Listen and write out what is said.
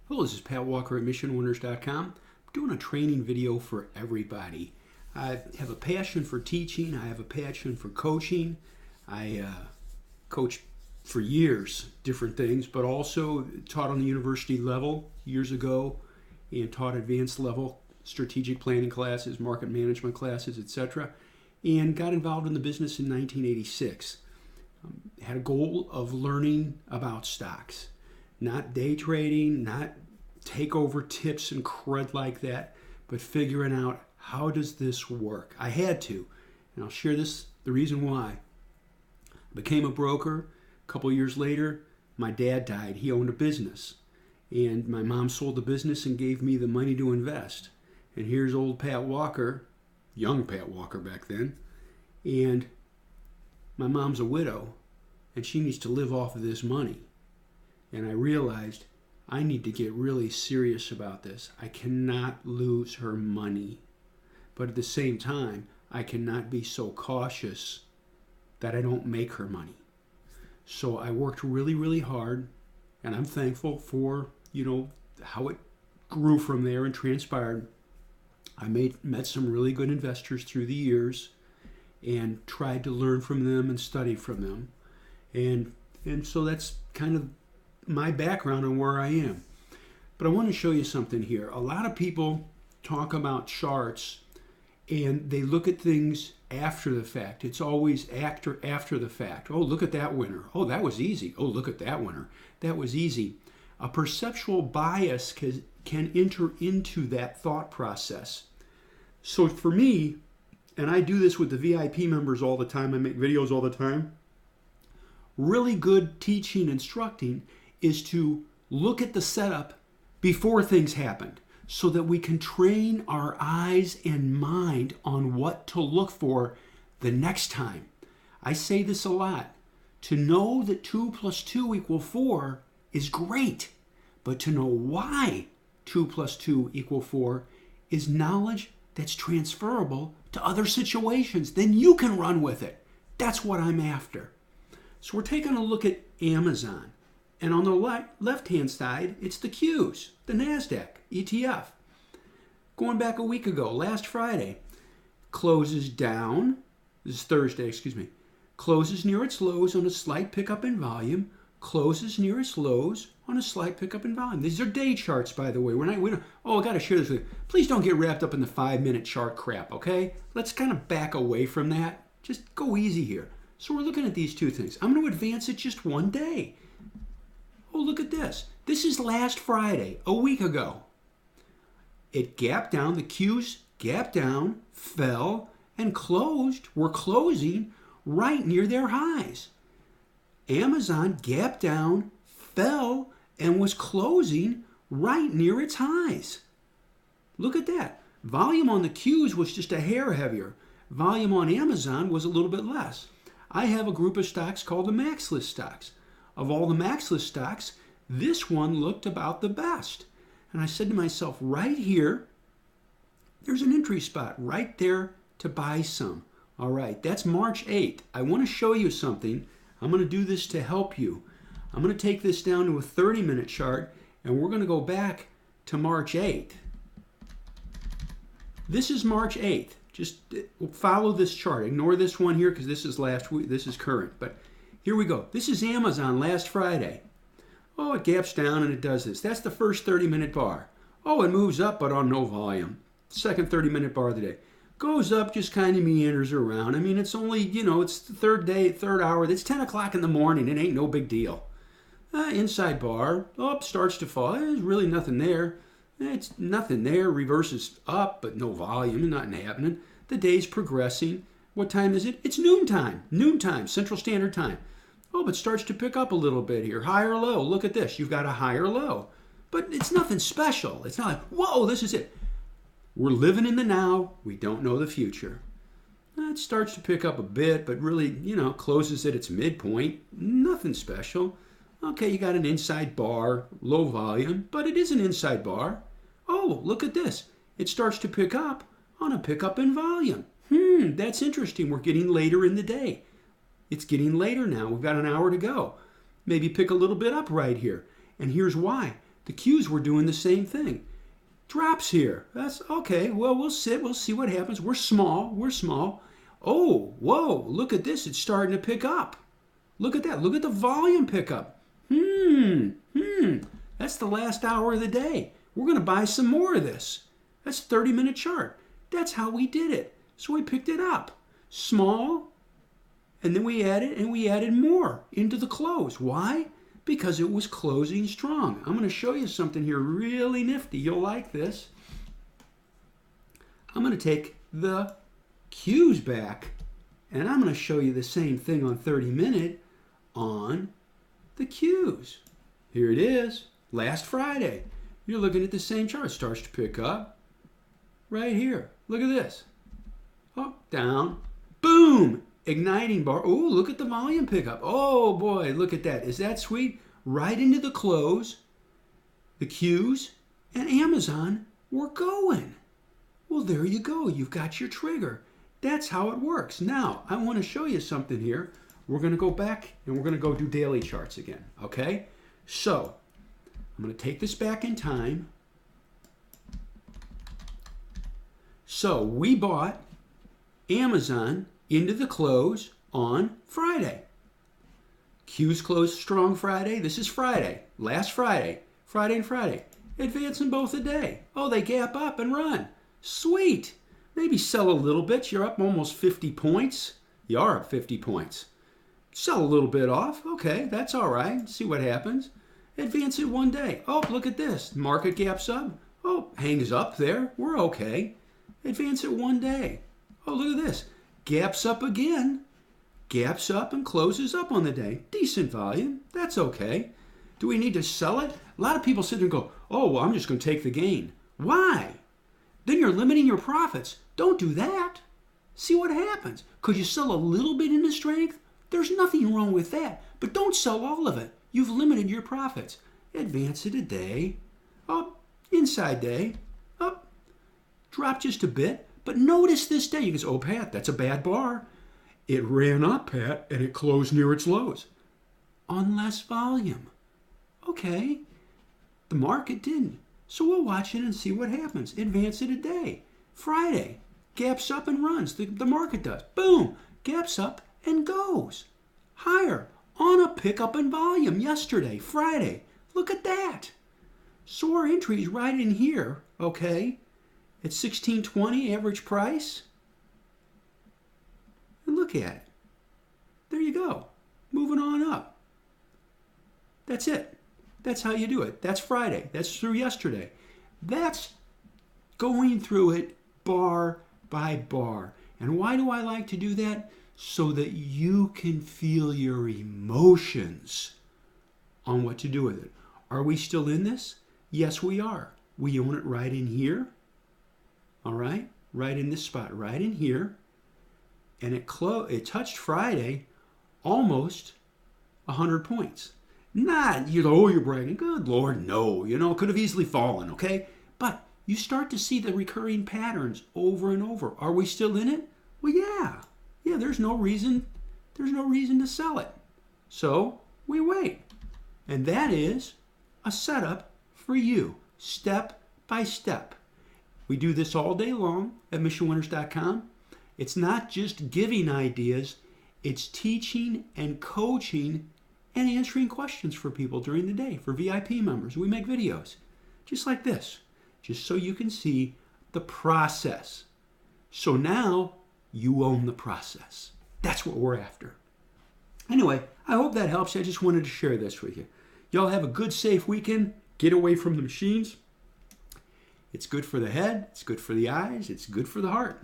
Hello, this is Pat Walker at MissionWinners.com. I'm doing a training video for everybody. I have a passion for teaching. I have a passion for coaching. I coached for years, different things, but also taught on the university level years ago and taught advanced level strategic planning classes, market management classes, etc. And got involved in the business in 1986. Had a goal of learning about stocks. Not day trading, not takeover tips and crud like that, but figuring out how does this work. I had to, and I'll share the reason why. I became a broker. A couple years later, my dad died. He owned a business, and my mom sold the business and gave me the money to invest. And here's old Pat Walker, young Pat Walker back then, and my mom's a widow, and she needs to live off of this money. And I realized I need to get really serious about this. I cannot lose her money. But at the same time, I cannot be so cautious that I don't make her money. So I worked really, really hard, and I'm thankful for, how it grew from there and transpired. I met some really good investors through the years and tried to learn from them and study from them. And so that's kind of my background on where I am. But I want to show you something here. A lot of people talk about charts and they look at things after the fact. It's always after the fact. Oh, look at that winner. Oh, that was easy. Oh, look at that winner. That was easy. A perceptual bias can enter into that thought process. So for me, and I do this with the VIP members all the time, I make videos all the time, really good teaching, instructing is to look at the setup before things happened so that we can train our eyes and mind on what to look for the next time. I say this a lot. To know that 2 + 2 = 4 is great, but to know why 2 + 2 = 4 is knowledge that's transferable to other situations. Then you can run with it. That's what I'm after. So we're taking a look at Amazon. And on the left-hand side, it's the Qs, the NASDAQ, ETF. Going back a week ago, last Friday, closes down, this is Thursday, closes near its lows on a slight pickup in volume, closes near its lows on a slight pickup in volume. These are day charts, by the way. I got to share this with you. Please don't get wrapped up in the 5-minute chart crap, okay? Let's kind of back away from that. Just go easy here. So we're looking at these two things. I'm going to advance it just one day. Oh, look at this. This is last Friday, a week ago. It gapped down, the Qs gapped down, fell, and were closing right near their highs. Amazon gapped down, fell, and was closing right near its highs. Look at that. Volume on the Qs was just a hair heavier. Volume on Amazon was a little bit less. I have a group of stocks called the Max List stocks. Of all the Max List stocks, this one looked about the best. And I said to myself, right here, there's an entry spot right there to buy some. All right, that's March 8th. I want to show you something. I'm going to do this to help you. I'm going to take this down to a 30-minute chart, and we're going to go back to March 8th. This is March 8th. Just follow this chart. Ignore this one here because this is last week. This is current. But here we go. This is Amazon last Friday. Oh, it gaps down and it does this. That's the first 30-minute bar. Oh, it moves up but on no volume. Second 30-minute bar of the day. Goes up, just kind of meanders around. I mean, it's only, it's the third hour. It's 10 o'clock in the morning. It ain't no big deal. Inside bar. Oh, starts to fall. There's really nothing there. It's nothing there. Reverses up, but no volume. Nothing happening. The day's progressing. What time is it? It's noontime. Noontime, Central Standard Time. Oh, but starts to pick up a little bit here. High or low. Look at this. You've got a high or low. But it's nothing special. It's not like, whoa, this is it. We're living in the now. We don't know the future. It starts to pick up a bit, but really, closes at its midpoint. Nothing special. Okay, you got an inside bar, low volume, but it is an inside bar. Oh, look at this. It starts to pick up on a pickup in volume. That's interesting. We're getting later in the day. It's getting later now. We've got an hour to go. Maybe pick a little bit up right here. And here's why. The Qs were doing the same thing. Drops here. That's okay. Well, we'll sit. We'll see what happens. We're small. We're small. Oh, whoa. Look at this. It's starting to pick up. Look at that. Look at the volume pickup. That's the last hour of the day. We're going to buy some more of this. That's a 30-minute chart. That's how we did it. So we picked it up. Small. And then we added more into the close. Why? Because it was closing strong. I'm going to show you something here really nifty. You'll like this. I'm going to take the Qs back, and I'm going to show you the same thing on 30-minute on the Qs. Here it is, last Friday. You're looking at the same chart. It starts to pick up right here. Look at this. Up, down, boom, igniting bar. Oh, look at the volume pickup. Oh boy, look at that. Is that sweet? Right into the close, the Qs and Amazon were going. Well, there you go. You've got your trigger. That's how it works. Now, I want to show you something here. We're going to go back and we're going to go do daily charts again, okay? So, I'm going to take this back in time. So, we bought Amazon into the close on Friday. Q's closed strong Friday. This is Friday, last Friday, Friday and Friday. Advancing both a day. Oh, they gap up and run. Sweet. Maybe sell a little bit. You're up almost 50 points. You are up 50 points. Sell a little bit off. Okay, that's all right. See what happens. Advance it one day. Oh, look at this. Market gaps up. Oh, hangs up there. We're okay. Advance it one day. Oh, look at this. Gaps up again. Gaps up and closes up on the day. Decent volume. That's okay. Do we need to sell it? A lot of people sit there and go, oh, well, I'm just going to take the gain. Why? Then you're limiting your profits. Don't do that. See what happens. Could you sell a little bit into strength? There's nothing wrong with that. But don't sell all of it. You've limited your profits. Advance it a day. Up. Inside day. Up. Drop just a bit. But notice this day. You can say, oh, Pat, that's a bad bar. It ran up, Pat, and it closed near its lows. On less volume. Okay. The market didn't. So we'll watch it and see what happens. Advance it a day. Friday. Gaps up and runs. The market does. Boom. Gaps up and goes. Higher. On a pickup in volume yesterday, Friday. Look at that. So our entry's right in here, okay? At 16.20 average price. And look at it. There you go. Moving on up. That's it. That's how you do it. That's Friday. That's through yesterday. That's going through it bar by bar. And why do I like to do that? So that you can feel your emotions on what to do with it. Are we still in this? Yes, we are. We own it right in here. All right? Right in this spot. Right in here. And it touched Friday almost 100 points. Not, you're bragging. Good Lord, no. It could have easily fallen, okay? But you start to see the recurring patterns over and over. Are we still in it? Well, yeah. Yeah, there's no reason to sell it. So we wait. And that is a setup for you, step by step. We do this all day long at missionwinners.com. It's not just giving ideas, it's teaching and coaching and answering questions for people during the day, for VIP members. We make videos just like this, just so you can see the process. So now you own the process. That's what we're after. Anyway, I hope that helps. I just wanted to share this with you. Y'all have a good, safe weekend. Get away from the machines. It's good for the head. It's good for the eyes. It's good for the heart.